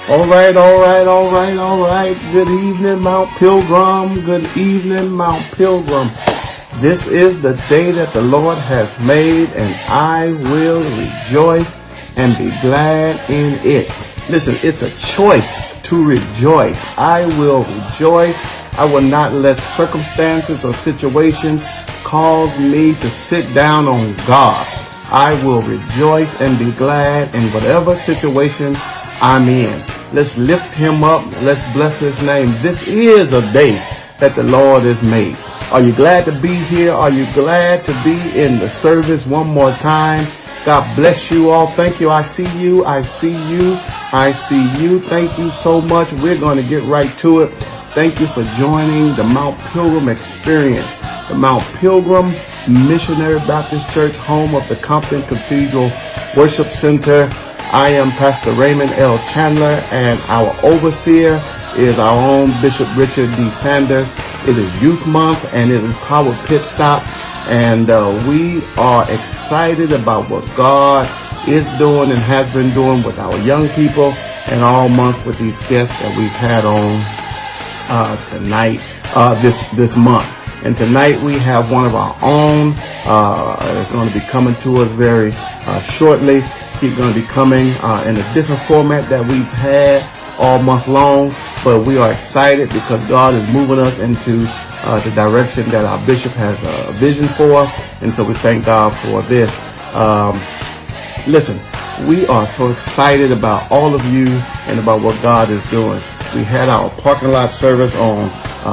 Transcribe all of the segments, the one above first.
All right, all right, all right, all right. Good evening, Mount Pilgrim. Good evening, Mount Pilgrim. This is the day that the Lord has made, and I will rejoice and be glad in it. Listen, it's a choice to rejoice. I will rejoice. I will not let circumstances or situations cause me to sit down on God. I will rejoice and be glad in whatever situation I'm in. Let's lift him up. Let's bless his name. This is a day that the Lord has made. Are you glad to be here? Are you glad to be in the service one more time? God bless you all. Thank you. I see you. I see you. I see you. Thank you so much. We're going to get right to it. Thank you for joining the Mount Pilgrim experience. The Mount Pilgrim Missionary Baptist Church, home of the Compton Cathedral Worship Center. I am Pastor Raymond L. Chandler, and our overseer is our own Bishop Richard D. Sanders. It is Youth Month, and it is Power Pit Stop, and we are excited about what God is doing and has been doing with our young people, and all month with these guests that we've had on tonight, this month. And tonight we have one of our own. It's going to be coming to us very shortly. He's going to be coming in a different format that we've had all month long. But we are excited because God is moving us into the direction that our bishop has a vision for. And so we thank God for this. Listen, we are so excited about all of you and about what God is doing. We had our parking lot service on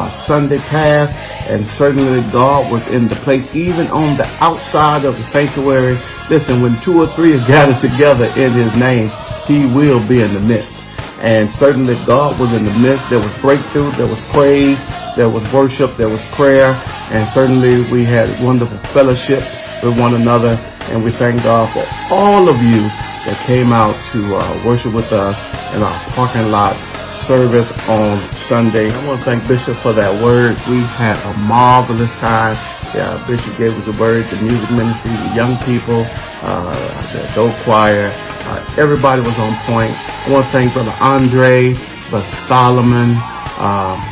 Sunday past, and certainly God was in the place, even on the outside of the sanctuary. Listen, when 2 or 3 are gathered together in his name, he will be in the midst. And certainly God was in the midst. There was breakthrough, there was praise, there was worship, there was prayer, and certainly we had wonderful fellowship with one another. And we thank God for all of you that came out to worship with us in our parking lot service on Sunday. I want to thank Bishop for that word. We had a marvelous time. Yeah, Bishop gave us a word, the music ministry, the young people, the adult choir. Everybody was on point. I want to thank Brother Andre, Brother Solomon,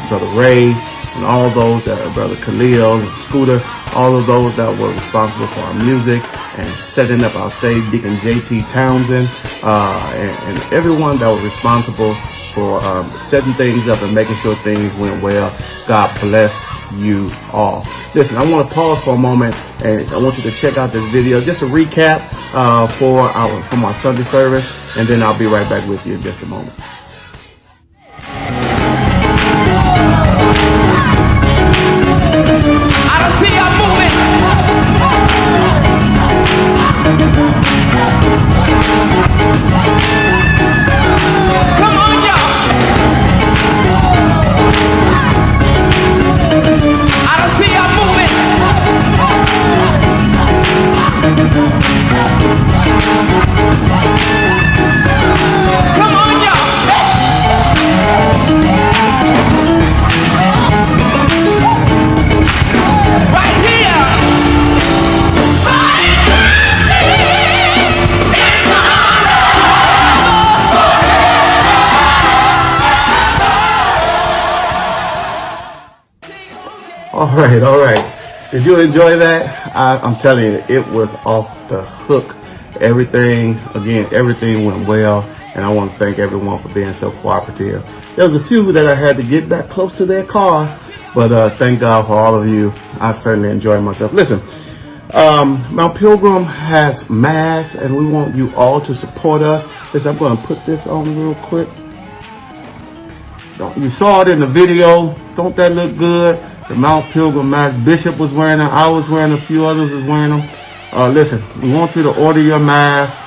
Brother Ray, and all those that are Brother Khalil and Scooter, all of those that were responsible for our music and setting up our stage, Deacon J.T. Townsend, and everyone that was responsible for setting things up and making sure things went well. God bless you all. Listen, I want to pause for a moment, and I want you to check out this video, just a recap from our Sunday service, and then I'll be right back with you in just a moment. I don't see y'all moving. Come on, y'all. I don't see y'all moving. Come on, y'all. Right here. All right. Did you enjoy that? I'm telling you, it was off the hook. Everything went well, and I want to thank everyone for being so cooperative. There was a few that I had to get back close to their cars, but thank God for all of you. I certainly enjoyed myself. Listen, Mount Pilgrim has masks, and we want you all to support us. Listen, I'm going to put this on real quick. You saw it in the video. Don't that look good? The Mount Pilgrim mask. Bishop was wearing them. I was wearing them. A few others was wearing them. Listen, we want you to order your mask.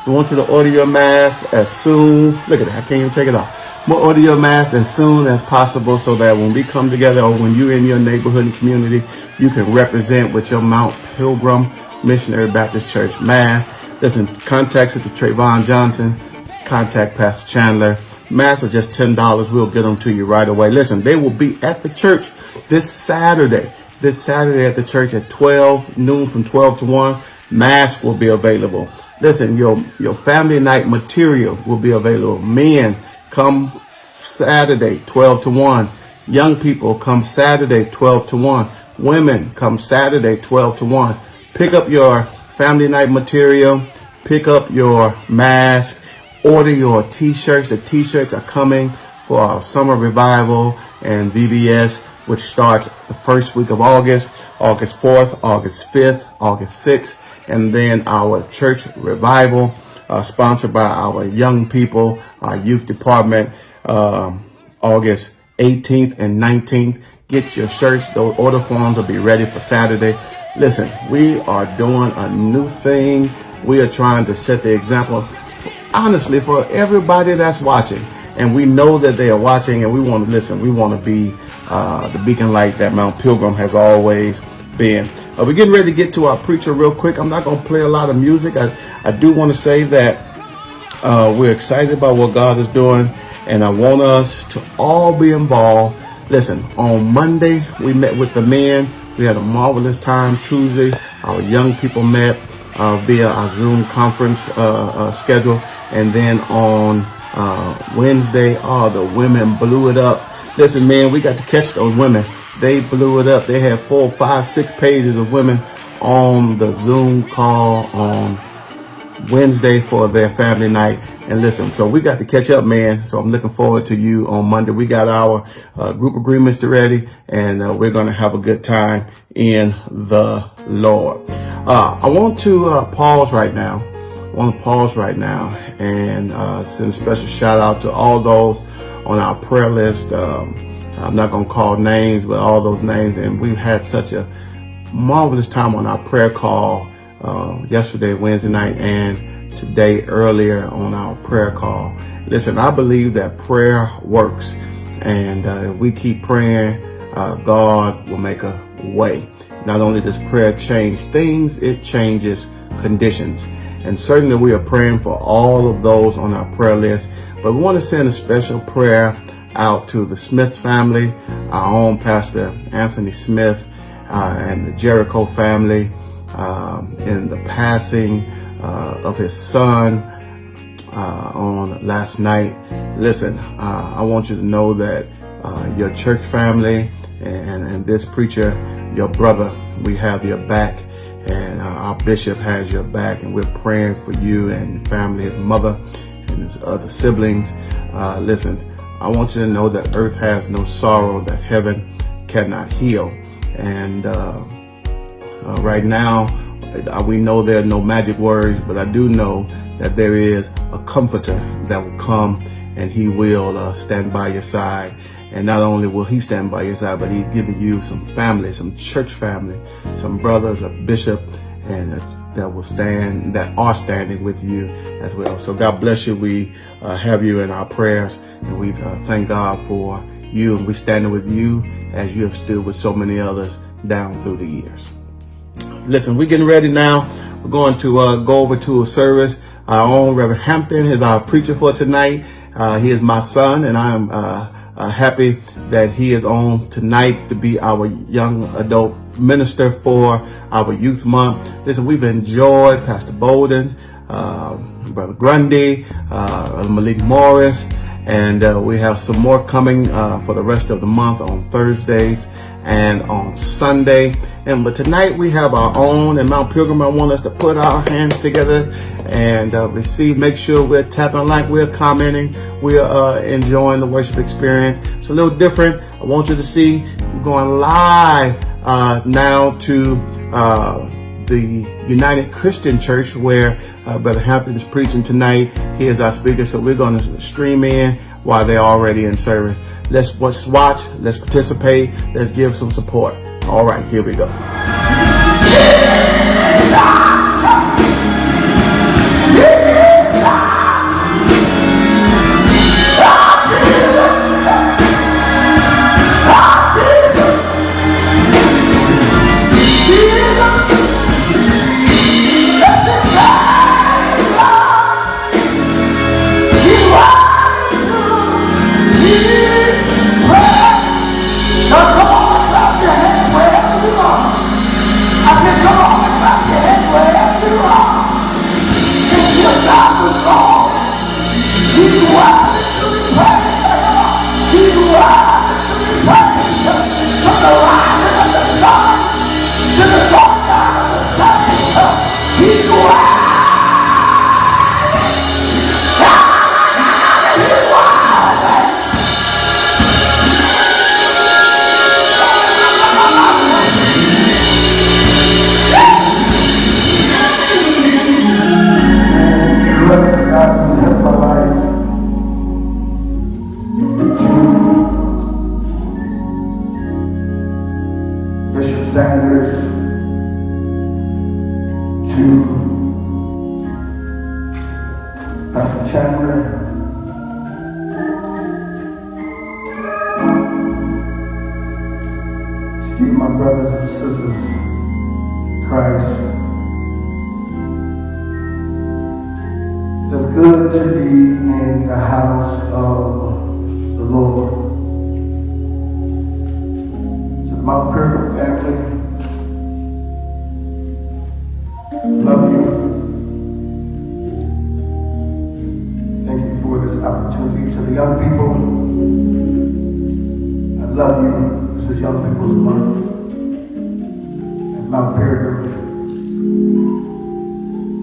We want you to order your mask as soon. Look at that. I can't even take it off. We'll order your mask as soon as possible so that when we come together or when you're in your neighborhood and community, you can represent with your Mount Pilgrim Missionary Baptist Church mask. Listen, contact Sister Trayvon Johnson. Contact Pastor Chandler. Masks are just $10. We'll get them to you right away. Listen, they will be at the church this Saturday at the church at 12 noon from 12 to 1. Masks will be available. Listen, your family night material will be available. Men, come Saturday, 12 to 1. Young people, come Saturday, 12 to 1. Women, come Saturday, 12 to 1. Pick up your family night material. Pick up your mask. Order your t-shirts. The t-shirts are coming for our summer revival and VBS, which starts the first week of August 4th, August 5th, August 6th, and then our church revival, sponsored by our young people, our youth department, August 18th and 19th. Get your shirts. Those order forms will be ready for Saturday. Listen, we are doing a new thing. We are trying to set the example, honestly, for everybody that's watching. And we know that they are watching, and we want to listen. We want to be the beacon light that Mount Pilgrim has always been. We're getting ready to get to our preacher real quick. I'm not going to play a lot of music. I do want to say that we're excited about what God is doing, and I want us to all be involved. Listen, on Monday, we met with the men. We had a marvelous time. Tuesday, our young people met via our Zoom conference schedule. And then on Wednesday, the women blew it up. Listen, man, we got to catch those women. They blew it up. They had 4, 5, 6 pages of women on the Zoom call on Wednesday for their family night. And listen, so we got to catch up, man. So I'm looking forward to you on Monday. We got our group agreements ready, and we're going to have a good time in the Lord. I want to pause right now. And send a special shout out to all those on our prayer list. I'm not going to call names, but all those names. And we've had such a marvelous time on our prayer call yesterday, Wednesday night, and today earlier on our prayer call. Listen, I believe that prayer works, and if we keep praying, God will make a way. Not only does prayer change things, it changes conditions. And certainly we are praying for all of those on our prayer list, but we want to send a special prayer out to the Smith family, our own Pastor Anthony Smith, and the Jericho family, in the passing of his son on last night. Listen, I want you to know that your church family and this preacher, your brother, we have your back, and our bishop has your back, and we're praying for you and your family, his mother and his other siblings. Listen, I want you to know that earth has no sorrow that heaven cannot heal. And right now, we know there are no magic words, but I do know that there is a comforter that will come, and he will stand by your side. And not only will he stand by your side, but he's giving you some family, some church family, some brothers, a bishop, and that are standing with you as well. So God bless you. We have you in our prayers, and we thank God for you, and we're standing with you as you have stood with so many others down through the years. Listen, we're getting ready now. We're going to go over to a service. Our own Reverend Hampton is our preacher for tonight. He is my son, and I'm happy that he is on tonight to be our young adult minister for our youth month. Listen, we've enjoyed Pastor Bolden, Brother Grundy, Malik Morris, and we have some more coming for the rest of the month on Thursdays and on Sunday. But tonight we have our own, and Mount Pilgrim, I want us to put our hands together and receive. Make sure we're tapping like, we're commenting, we're enjoying the worship experience. It's a little different. I want you to see we're going live now to the United Christian Church, where Brother Hampton is preaching tonight. He is our speaker, so we're going to stream in while they're already in service. Let's watch, let's participate, let's give some support. All right, here we go.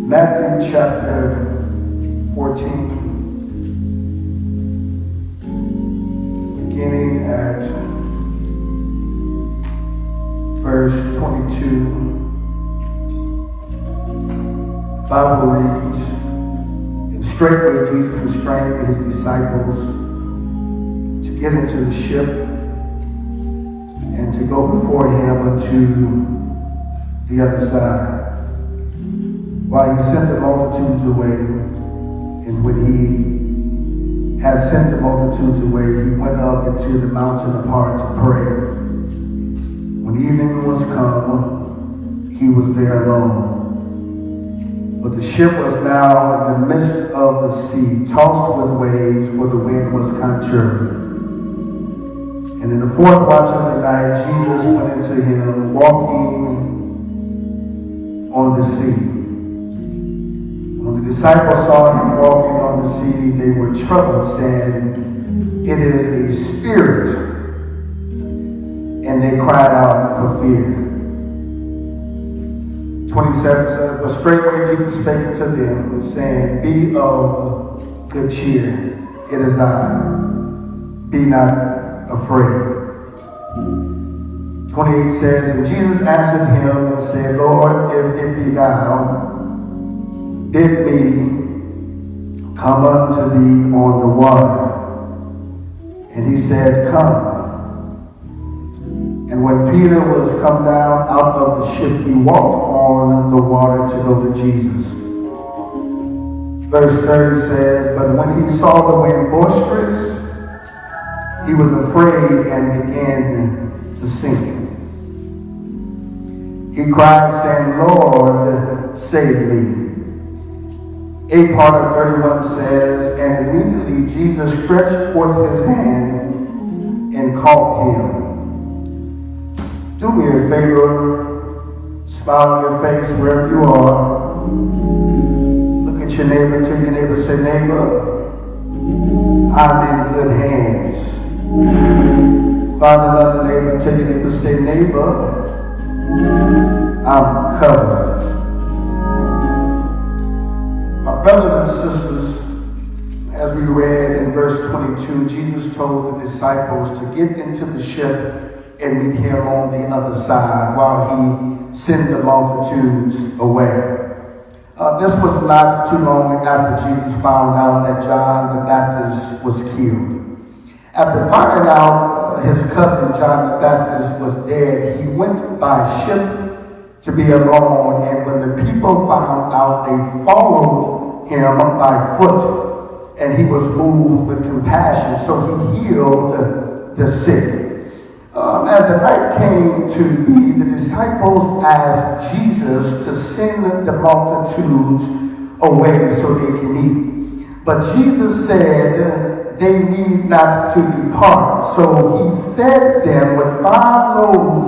Matthew chapter 14, beginning at verse 22. The Bible reads, "And straightway Jesus restrained his disciples to get into the ship and to go before him unto the other side, while he sent the multitudes away. And when he had sent the multitudes away, he went up into the mountain apart to pray. When evening was come, he was there alone. But the ship was now in the midst of the sea, tossed with waves, for the wind was contrary. And in the fourth watch of the night, Jesus went into him, walking on the sea. When the disciples saw him walking on the sea, they were troubled, saying, "It is a spirit." And they cried out for fear. 27 says, "But straightway Jesus spake unto them, saying, Be of good cheer, it is I. Be not afraid." 28 says, "And Jesus answered him and said, Lord, if it be thou, bid me come unto thee on the water. And he said, Come. And when Peter was come down out of the ship, he walked on the water to go to Jesus." Verse 30 says, "But when he saw the wind boisterous, he was afraid and began to sink. He cried, saying, Lord, save me." A part of 31 says, "And immediately Jesus stretched forth his hand and caught him." Do me a favor, smile on your face wherever you are. Look at your neighbor, tell your neighbor, say, "Neighbor, I'm in good hands." Find another neighbor, tell your neighbor, say, "Neighbor, I'm covered." My brothers and sisters, as we read in verse 22, Jesus told the disciples to get into the ship and meet him on the other side while he sent the multitudes away. This was not too long after Jesus found out that John the Baptist was killed. After finding out his cousin John the Baptist was dead, he went by ship to be alone, and when the people found out, they followed him by foot, and he was moved with compassion, so he healed the sick. As the night came to be, the disciples asked Jesus to send the multitudes away so they can eat. But Jesus said they need not to depart. So he fed them with 5 loaves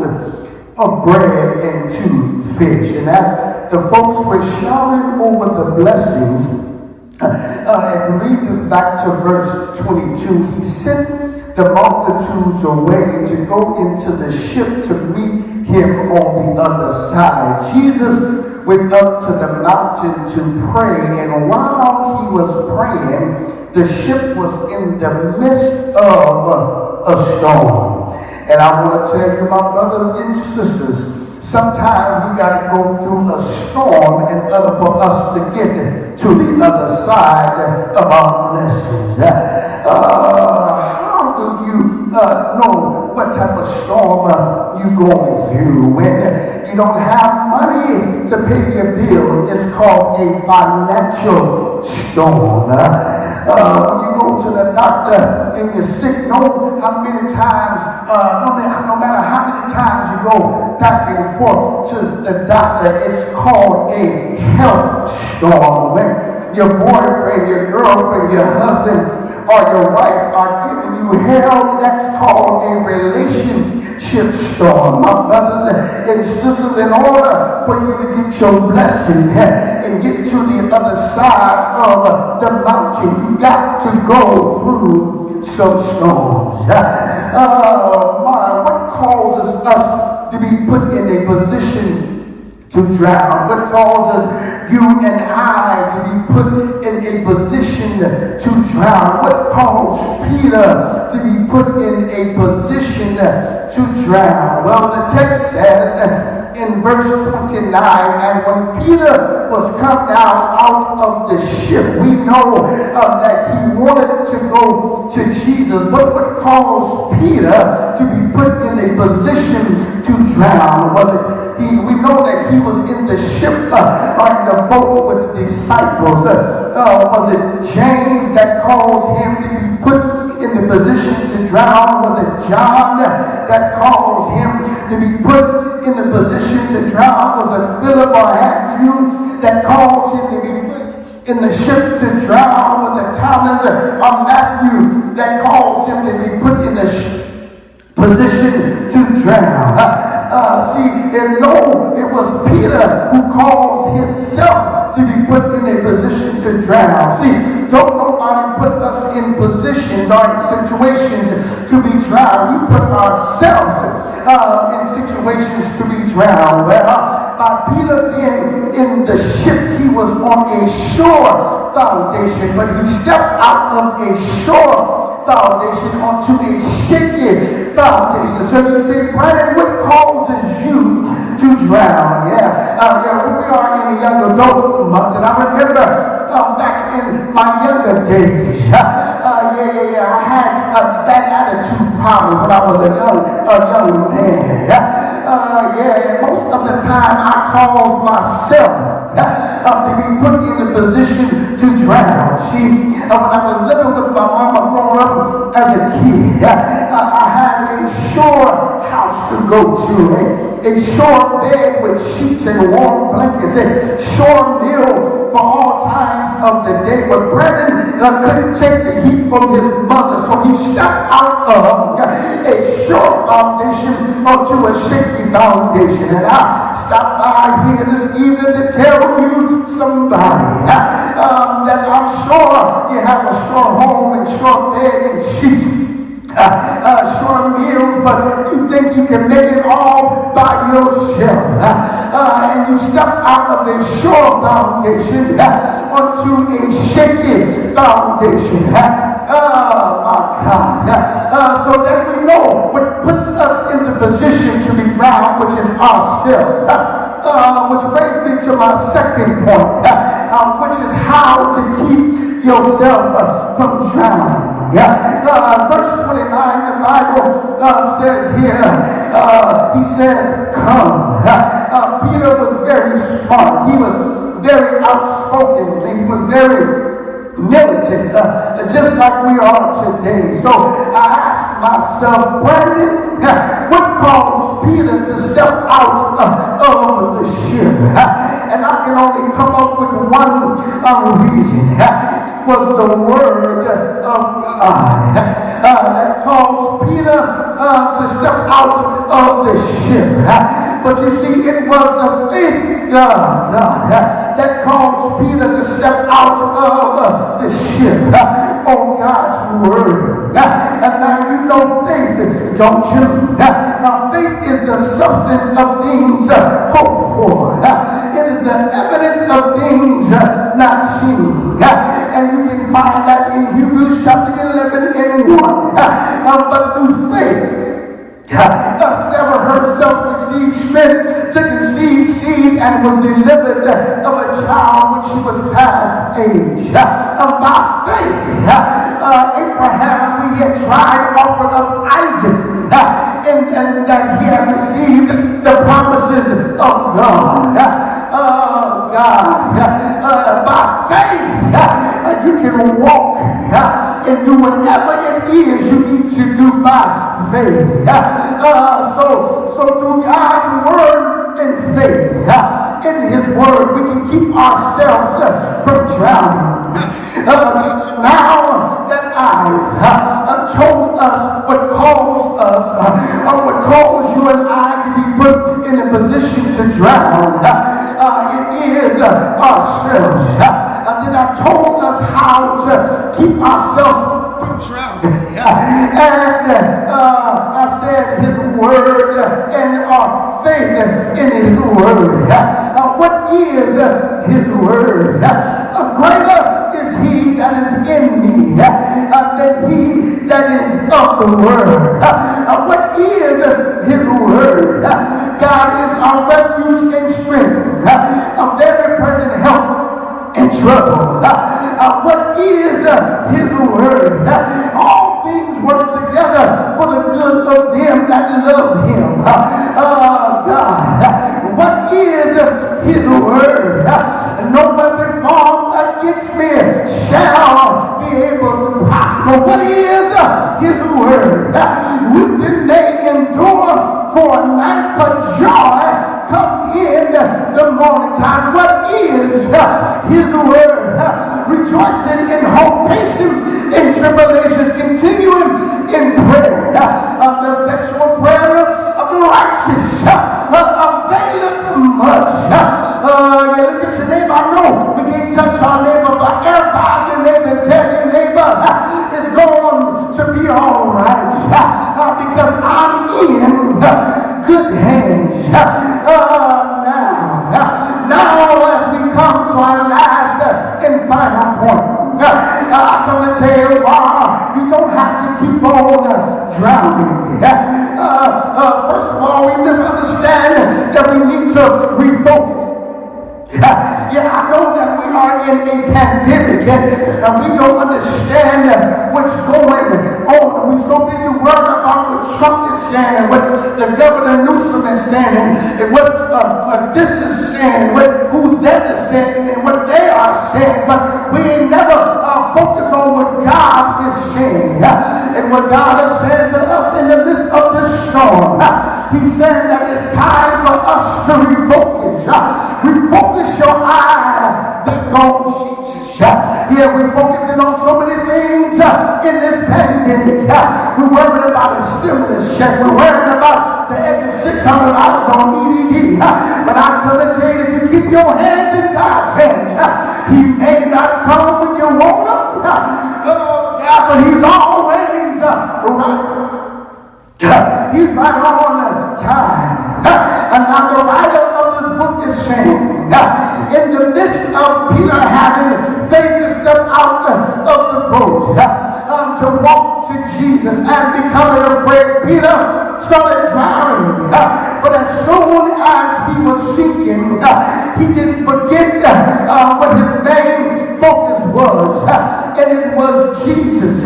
of bread and 2 fish. And as the folks were shouting over the blessings, It leads us back to verse 22. He sent the multitudes away to go into the ship to meet him on the other side. Jesus went up to the mountain to pray, and while he was praying, the ship was in the midst of a storm. And I want to tell you, my brothers and sisters, sometimes we got to go through a storm in order for us to get to the other side of our blessings. How do you know what type of storm you're going through? When you don't have money to pay your bills, it's called a financial storm. When you go to the doctor and you're sick, know how many times, no matter how many times you go back and forth to the doctor, it's called a health storm. When your boyfriend, your girlfriend, your husband, or your wife are giving you hell, that's called a relationship storm. My brothers and sisters, in order for you to get your blessing and get to the other side of the mountain, you got to go through some storms. What causes us to be put in a position to drown? What causes you and I to be put in a position to drown? What caused Peter to be put in a position to drown? Well, the text says in verse 29, and when Peter was come down out of the ship, we know that he wanted to go to Jesus. But what caused Peter to be put in a position to drown? Was it we know that he was in the ship or in the boat with the disciples. Was it James that caused him to be put in the position to drown? Was it John that caused him to be put in the position to drown? Was it Philip or Andrew that caused him to be put in the ship to drown? Was it Thomas or Matthew that caused him to be put in the position to drown? It was Peter who caused himself to be put in a position to drown. See, don't nobody put us in positions or in situations to be drowned. We put ourselves in situations to be drowned. Well, by Peter being in the ship, he was on a sure foundation, but he stepped out of a sure foundation onto a shaky foundation. So you say, Brandon, what causes you to drown? When we are in the young adult months, and I remember back in my younger days, I had that attitude problem when I was a young man. And most of the time I caused myself to be put in a position to drown. See, when I was living with my mama growing up as a kid, I had a shore house to go to, a shore bed with sheets and warm blankets, a shore meal for all times of the day. But Brandon couldn't take the heat from his mother, so he stepped out of a sure foundation onto a shaky foundation. And I stopped by here this evening to tell you, somebody, that I'm sure you have a sure home and sure bed and sheets, sure meals, but you think you can make it all by yourself. And you step out of a sure foundation onto a shaky foundation. My God. So that we know what puts us in the position to be drowned, which is ourselves. Which brings me to my second point, which is how to keep yourself from drowning. Verse 29, the Bible says here, he says, come. Peter was very smart. He was very outspoken. And he was very militant, just like we are today. So I asked myself, Brandon, what caused Peter to step out of the ship? And I can only come up with one reason. It was the word of God that caused Peter to step out of the ship. But you see, it was the faith that caused Peter to step out of the ship on God's word. And now you know faith, don't you? Now faith is the substance of things hoped for. It is the evidence of things not seen. And you can find that in Hebrews chapter 11 and 1. But through faith, Sarah herself received strength to conceive seed and was delivered of a child when she was past age. By faith, Abraham, he had tried offering up Isaac, and that he had received the promises of God. By faith, you can walk and do whatever it is you need to do by faith. So through God's word and faith, in his word, we can keep ourselves from drowning. Now that I've told us what caused us, or what caused you and I to be put in a position to drown, it is ourselves. Then I told us how to keep ourselves from drowning. And I said his word and our faith in his word. What is his word? Greater is he that is in me than he that is of the word. What is his word? God is our refuge and strength, a very present help in trouble. What is his word? All things work together for the good of them that love him. God, what is his word? No weapon formed against me shall be able to prosper. What is his word? Weeping may endure for a night, but joy comes in the morning time. What is his word? Rejoicing in hope, patient in tribulations, continuing in prayer. The effectual prayer of the righteous availeth much. You look at your neighbor. I know we can't touch our neighbor, but everybody your neighbor, tell your neighbor it's going to be all right, because I'm in good hands. Now as we come to our last and final point, I come to tell you, you don't have to keep on drowning. First of all, we misunderstand that we need to refocus. I know that we are in a pandemic and we don't understand what's going on. We're so busy worried about what Trump is saying, what the Governor Newsom is saying, and what this is saying, who that is saying, and what they are saying. But we ain't never focus on what God is saying. And what God is saying to us in the midst of this storm. He's saying that it's time for us to refocus. Refocus your eyes back on Jesus. Yeah, we're focusing on so many things in this pandemic. We're worried about a stimulus check. We're worried about the extra $600 on EDD. But I'm going to tell you, if you keep your hands in God's hands, he may not come when you want him. But he's always right. He's right on time. And now the writer of this book is saying, in the midst of Peter having faith to step out of the boat, to walk to Jesus and becoming afraid, Peter started drowning. But as soon as he was sinking, he didn't forget what his main focus was, and it was Jesus.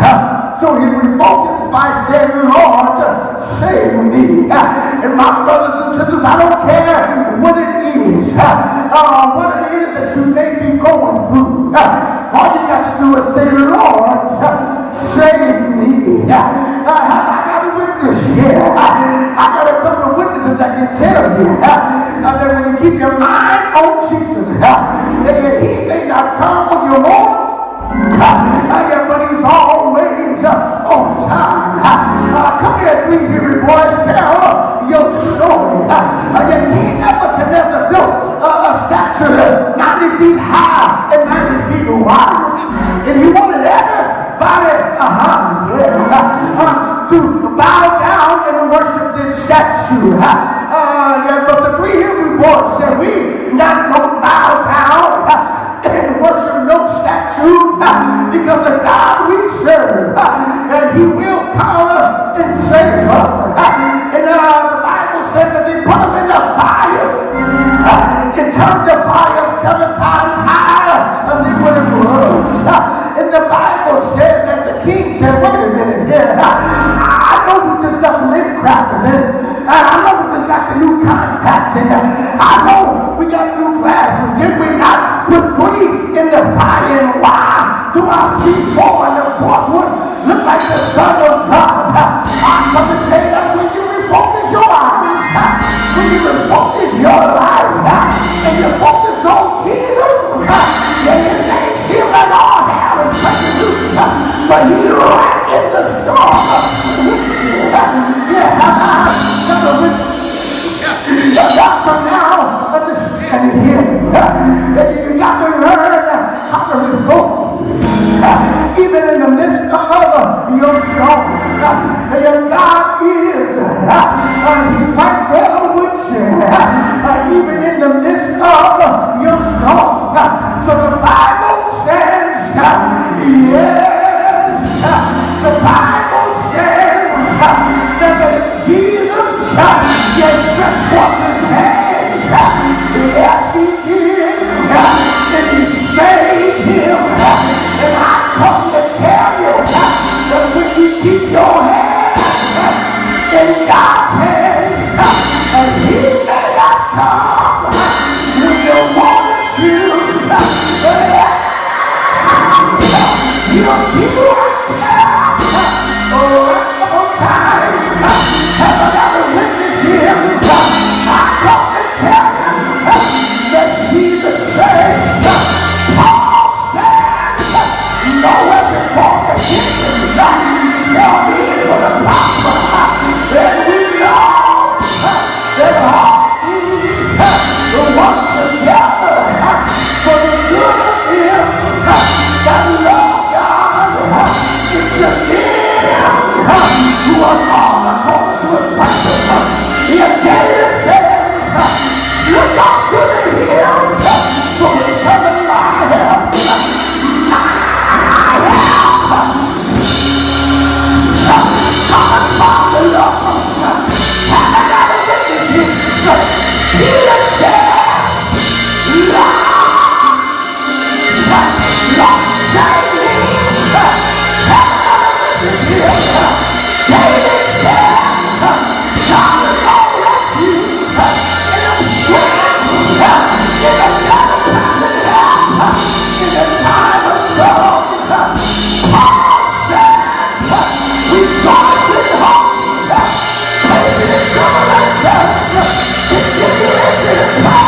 So he refocused by saying, Lord, save me. And my brothers and sisters, I don't care what it is that you may be going through. All you got to do is say, Lord, save me. I got a witness here. I got a couple of witnesses that can tell you that when you keep your mind on Jesus, he may not come when you want him, Yeah, but he's always on time. Come here, three Hebrew boys, tell your story. Your king Nebuchadnezzar built a statue 90 feet high and 90 feet wide. And he wanted everybody to bow down and worship this statue. Yeah, but the three Hebrew boys said, we not going to bow down and worship no statue because the God we serve, and he will call us and save us. And the Bible says that they put him in the fire and turned the fire 7 times higher than what it was. And the Bible says that the king said, wait a minute here, I know we just got the lid crackers in, I know we just got the new contacts in, I know we got new glasses, did we not put three in the fire? And why do I see 4 and the 4th one look like the Son of God? I come to tell you that when you refocus your eyes, when you refocus your life, and you focus on Jesus, then you may seem like all hell is breaking loose, but he's right in the storm. So now understand him. You got to learn how to revoke, even in the midst of your song. Your God is, he's right there with you, even in the midst of your song. So the Bible says, yes, the Bible says that Jesus stretched forth his hands. Yes, he did. And he saved him. And I come to tell you that when you keep your hands in God's hands, and he may not come when you want him to, you'll keep right there. Oh, time. Have another witness here. I come to tell you that Jesus said, Paul said, no weapon formed against him shall be able to prosper. And we know that all things will work together for the good of him that love God. It's just him who was all according to his purpose. He again said, look up to the hills for the heaven my help. My help cometh from the Lord. Have another witness. Peter said, Lord, save me. Have another witness. David said, God is all refuge in the strength, in the in the time of trouble. Paul said, rejoice in hope, praise in tribulation, continuing in prayer.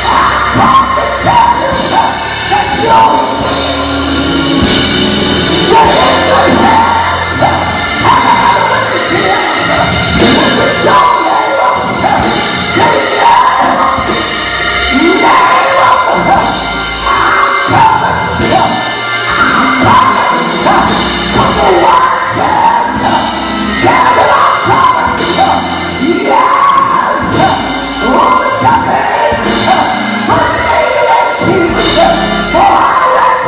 I come to tell you that you're in good hands. Have another witness here. With your name up, say yeah. For I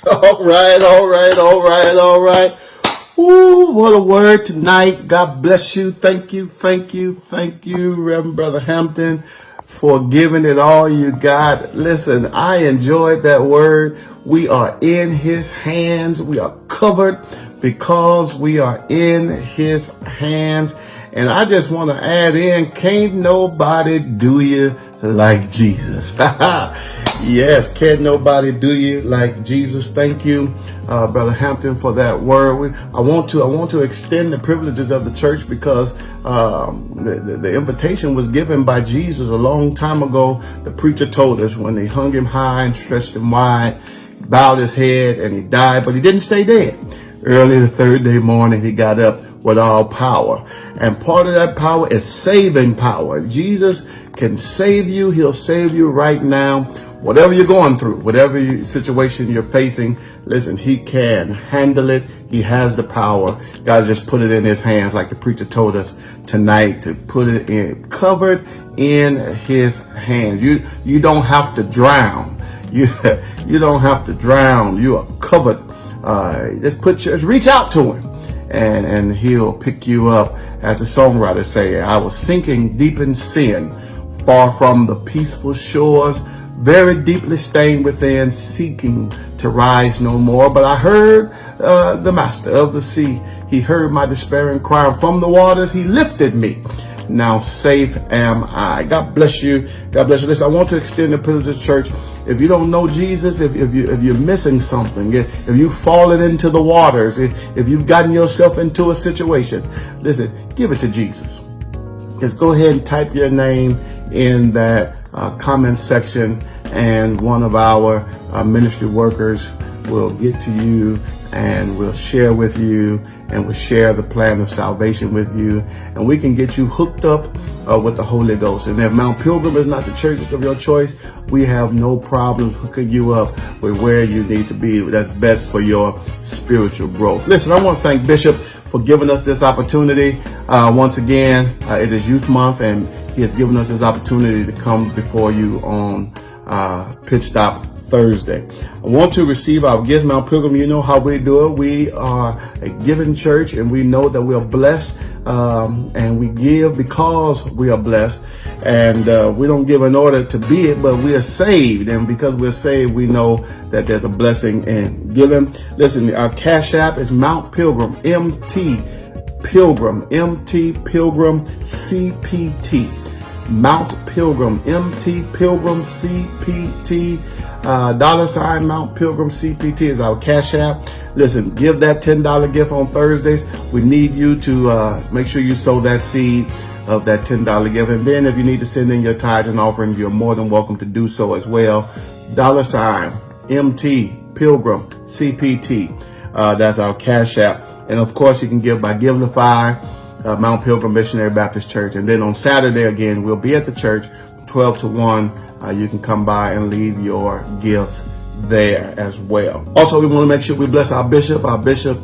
All right, all right, all right, all right. Ooh, what a word tonight. God bless you. Thank you, thank you, thank you, Reverend Brother Hampton, for giving it all you got. Listen, I enjoyed that word. We are in his hands. We are covered because we are in his hands. And I just want to add in, can't nobody do you like Jesus. Yes, can't nobody do you like Jesus. Thank you, Brother Hampton, for that word. I want to extend the privileges of the church because the invitation was given by Jesus a long time ago. The preacher told us when they hung him high and stretched him wide, bowed his head, and he died, but he didn't stay dead. Early the third day morning, he got up with all power. And part of that power is saving power. Jesus can save you. He'll save you right now. Whatever you're going through, whatever situation you're facing, listen, he can handle it. He has the power. God just put it in his hands, like the preacher told us tonight, to put it in, covered in his hands. You don't have to drown. You don't have to drown. You are covered. Just reach out to him, and he'll pick you up. As the songwriter say, I was sinking deep in sin, far from the peaceful shores, very deeply stained within, seeking to rise no more. But I heard the master of the sea. He heard my despairing cry. From the waters he lifted me. Now safe am I. God bless you. God bless you. Listen, I want to extend the privilege of this church. If you don't know Jesus, if you're missing something, if you've fallen into the waters, if you've gotten yourself into a situation, listen, give it to Jesus. Just go ahead and type your name in that comment section, and one of our ministry workers will get to you and we'll share with you and we'll share the plan of salvation with you, and we can get you hooked up with the Holy Ghost. And if Mount Pilgrim is not the church of your choice, we have no problem hooking you up with where you need to be. That's best for your spiritual growth. Listen, I want to thank Bishop for giving us this opportunity. Once again, it is Youth Month, and he has given us this opportunity to come before you on Pit Stop Thursday. I want to receive our gifts. Mount Pilgrim, you know how we do it. We are a giving church, and we know that we are blessed, and we give because we are blessed. And we don't give in order to be it, but we are saved. And because we're saved, we know that there's a blessing in giving. Listen, our Cash App is Mount Pilgrim, MT Pilgrim, MT Pilgrim CPT. Mount Pilgrim, MT Pilgrim CPT. $ Mount Pilgrim CPT is our Cash App. Listen, give that $10 gift on Thursdays. We need you to make sure you sow that seed of that $10 gift. And then if you need to send in your tithes and offerings, you're more than welcome to do so as well. $ MT Pilgrim CPT. That's our Cash App. And of course, you can give by Givelify, Mount Pilgrim Missionary Baptist Church. And then on Saturday, again, we'll be at the church 12 to 1. You can come by and leave your gifts there as well. Also, we want to make sure we bless our bishop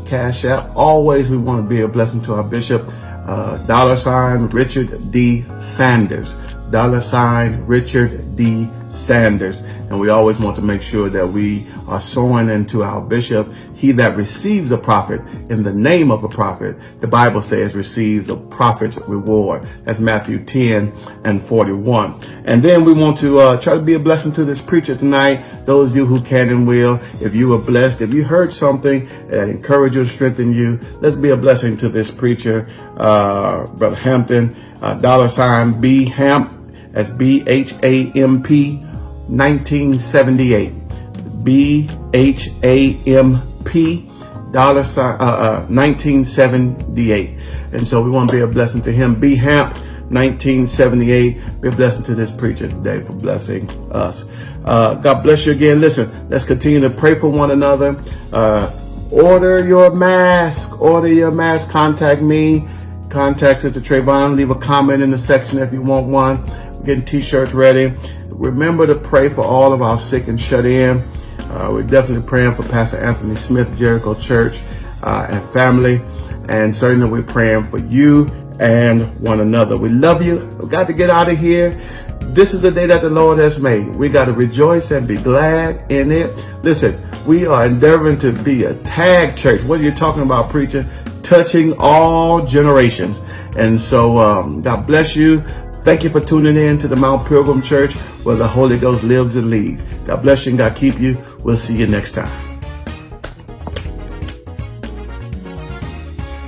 Cash App. Always we want to be a blessing to our bishop. $ Richard D. Sanders. $ Richard D. Sanders. And we always want to make sure that we are sowing into our bishop. He that receives a prophet in the name of a prophet, the Bible says, receives a prophet's reward. That's Matthew 10:41. And then we want to try to be a blessing to this preacher tonight. Those of you who can and will, if you were blessed, if you heard something that encouraged you and strengthened you, let's be a blessing to this preacher, Brother Hampton. $ B Hamp, that's BHAMP 1978. BHAMP $1978. And so we want to be a blessing to him. B Hamp 1978. Be a blessing to this preacher today for blessing us. God bless you again. Listen, let's continue to pray for one another. Order your mask. Order your mask. Contact me. Contact Sister Trayvon. Leave a comment in the section if you want one. We're getting t-shirts ready. Remember to pray for all of our sick and shut in. We're definitely praying for Pastor Anthony Smith, Jericho Church, and family. And certainly we're praying for you and one another. We love you. We've got to get out of here. This is the day that the Lord has made. We got to rejoice and be glad in it. Listen, we are endeavoring to be a tag church. What are you talking about, preacher? Touching all generations. And so God bless you. Thank you for tuning in to the Mount Pilgrim Church, where the Holy Ghost lives and leads. God bless you and God keep you. We'll see you next time.